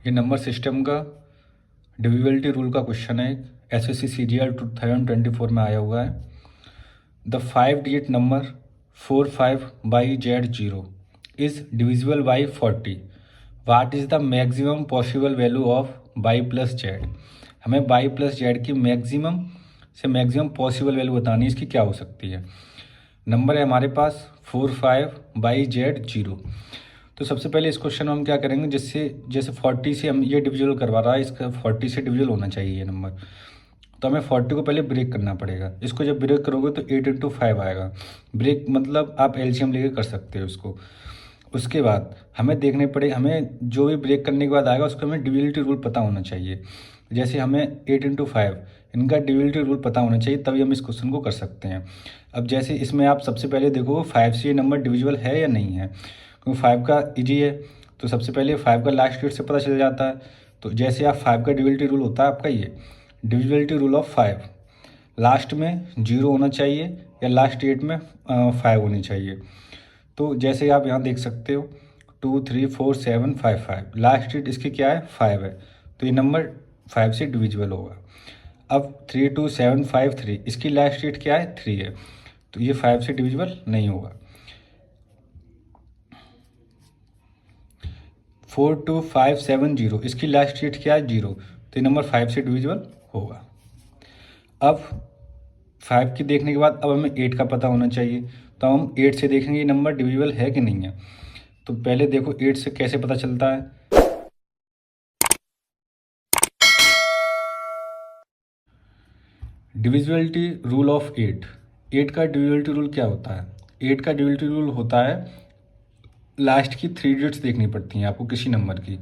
ये number system का divisibility rule का क्वेश्चन है। एसएससी सीजीएल 2024 में आया हुआ है। The 5 digit number 45/Z0 is divisible by 40। What is the maximum possible value of by plus Z. हमें बाई प्लस जेड की मैक्सिमम से मैक्सिमम पॉसिबल वैल्यू बतानी है, इसकी क्या हो सकती है। नंबर है हमारे पास 45/Z0। तो सबसे पहले इस क्वेश्चन में हम क्या करेंगे, जिससे जैसे 40 से हम ये डिविजिबल करवा रहा है, इसका 40 से डिविजिबल होना चाहिए ये नंबर। तो हमें 40 को पहले ब्रेक करना पड़ेगा। इसको जब ब्रेक करोगे तो 8 × 5 आएगा। ब्रेक मतलब आप एलसीएम लेके कर सकते हो इसको। उसके बाद हमें देखने पड़े, हमें जो भी ब्रेक करने के बाद आएगा उसको हमें डिविजिबिलिटी रूल पता होना चाहिए। जैसे हमें 8 × 5 इनका डिविजिबिलिटी रूल पता होना चाहिए, तभी हम इस क्वेश्चन को कर सकते हैं। अब जैसे इसमें आप सबसे पहले देखो 5 से ये नंबर डिविजिबल है या नहीं है, क्योंकि 5 का ईजी है। तो सबसे पहले 5 का लास्ट डिजिट से पता चल जाता है। तो जैसे आप 5 का डिविजिबिलिटी रूल होता है आपका ये डिविजिबिलिटी रूल ऑफ 5, लास्ट में 0 होना चाहिए या लास्ट डिजिट में 5 होनी चाहिए। तो जैसे आप यहाँ देख सकते हो 2 3 4 7 5 5, लास्ट डिजिट इसकी क्या है 5 है, तो ये नंबर 5 से डिविजिबल होगा। अब 3 2 7 5 3, इसकी लास्ट डिजिट क्या है 3 है, तो ये 5 से डिविजिबल नहीं होगा। 4 2 5 7 0, इसकी लास्ट डिजिट क्या है 0, तो ये नंबर 5 से डिविजिबल होगा। अब 5 की देखने के बाद अब हमें 8 का पता होना चाहिए। तो हम 8 से देखेंगे ये नंबर डिविजिबल है कि नहीं है। तो पहले देखो 8 से कैसे पता चलता है। Divisibility rule of 8। 8 का डिविजिबिलिटी रूल क्या होता है। 8 का डिविजिबिलिटी रूल होता है लास्ट की 3 डिजिट्स देखनी पड़ती हैं आपको किसी नंबर की,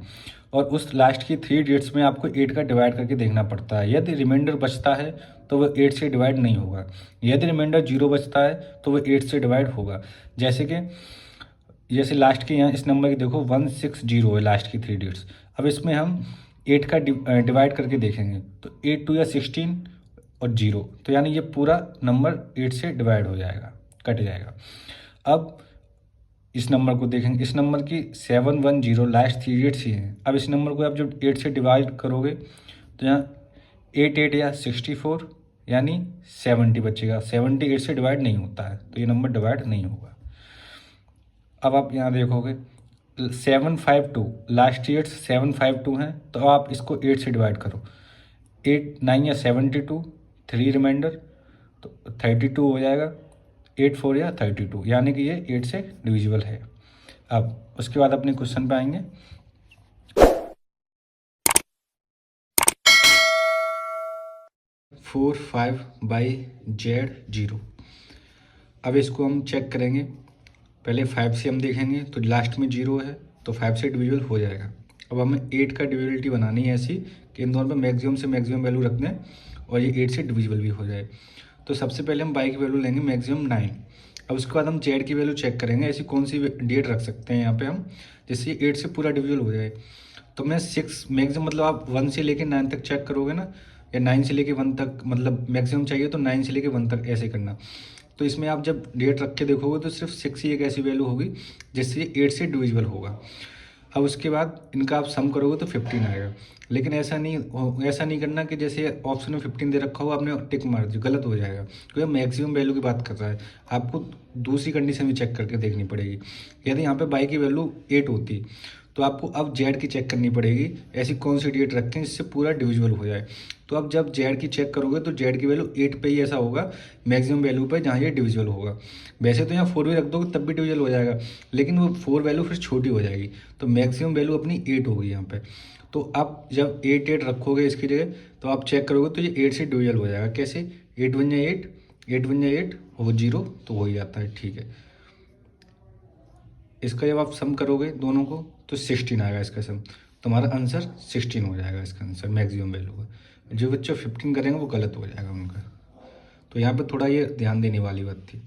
और उस लास्ट की 3 डिजिट्स में आपको 8 का डिवाइड करके देखना पड़ता है। यदि रिमाइंडर बचता है तो वह 8 से डिवाइड नहीं होगा। यदि रिमाइंडर 0 बचता है तो वह 8 से डिवाइड होगा। जैसे लास्ट के यहाँ इस नंबर की देखो 160 है लास्ट की 3 डिजिट्स। अब इसमें हम 8 का डिवाइड करके देखेंगे तो 8 2 या 16 और 0, तो यानी ये पूरा नंबर 8 से डिवाइड हो जाएगा, कट जाएगा। अब इस नंबर को देखेंगे, इस नंबर की 710 लास्ट 3 डिजिट्स ही हैं। अब इस नंबर को आप जब 8 से डिवाइड करोगे तो यहाँ 8 8 या 64 यानी 70 बचेगा। 70 8 से डिवाइड नहीं होता है, तो ये नंबर डिवाइड नहीं होगा। अब आप यहाँ देखोगे 752 लास्ट डिजिट्स 752 हैं, तो आप इसको 8 से डिवाइड करो। 8 9 या 72, 3 रिमाइंडर तो 32 हो जाएगा। 8 4 या 32, यानी कि ये 8 से डिविजिबल है। अब उसके बाद अपने क्वेश्चन पे आएंगे। Four 5/Z0। अब इसको हम चेक करेंगे। पहले 5 से हम देखेंगे तो लास्ट में 0 है, तो 5 से डिविजिबल हो जाएगा। अब हमें 8 का डिविजिबिलिटी बनानी है ऐसी कि इन दोनों पे मैक्सिमम से मैक्सिमम वैल्यू रख दें और ये 8 से डिविजिबल भी हो जाए। तो सबसे पहले हम बाई की वैल्यू लेंगे मैक्सिमम 9। अब उसके बाद हम जेड की वैल्यू चेक करेंगे, ऐसी कौन सी डेट रख सकते हैं यहाँ पे हम जिससे ये 8 से पूरा डिविजिबल हो जाए। तो मैं 6 मैक्सिमम, मतलब आप 1 से लेके 9 तक चेक करोगे ना, या 9 से लेके 1 तक, मतलब मैक्सिमम चाहिए तो 9 से लेके 1 तक ऐसे करना। तो इसमें आप जब डेट रख के देखोगे तो सिर्फ 6 ही एक ऐसी वैल्यू होगी जिससे ये 8 से डिविजिबल होगा। अब उसके बाद इनका आप सम करोगे तो 15 आएगा। लेकिन ऐसा नहीं करना कि जैसे ऑप्शन में 15 दे रखा हो आपने टिक मार दी, गलत हो जाएगा, क्योंकि मैक्सिमम वैल्यू की बात कर रहा है। आपको दूसरी कंडीशन भी चेक करके देखनी पड़ेगी। यदि यहाँ पे बाई की वैल्यू 8 होती तो आपको अब जेड की चेक करनी पड़ेगी, ऐसी कौन सी डेट रखें जिससे पूरा डिविजिबल हो जाए। तो अब जब जेड की चेक करोगे तो जेड की वैल्यू 8 पे ही ऐसा होगा मैक्सिमम वैल्यू पे जहाँ ये डिविजिबल होगा। वैसे तो यहाँ 4 भी रख दोगे तब भी डिविजिबल हो जाएगा, लेकिन वो 4 वैल्यू फिर छोटी हो जाएगी, तो मैक्सिमम वैल्यू अपनी 8 होगी यहाँ पे। तो आप जब 8 8 रखोगे इसकी जगह तो आप चेक करोगे तो ये 8 से डिविजिबल हो जाएगा। कैसे, 8 1 या 8, 8 1 या 8 और 0 तो हो ही जाता है। ठीक है, इसका जब आप सम करोगे दोनों को तो 16 आएगा इसका सम। तुम्हारा आंसर 16 हो जाएगा इसका आंसर मैक्सिमम वैल्यू का। जो बच्चे 15 करेंगे वो गलत हो जाएगा उनका। तो यहाँ पे थोड़ा ये ध्यान देने वाली बात थी।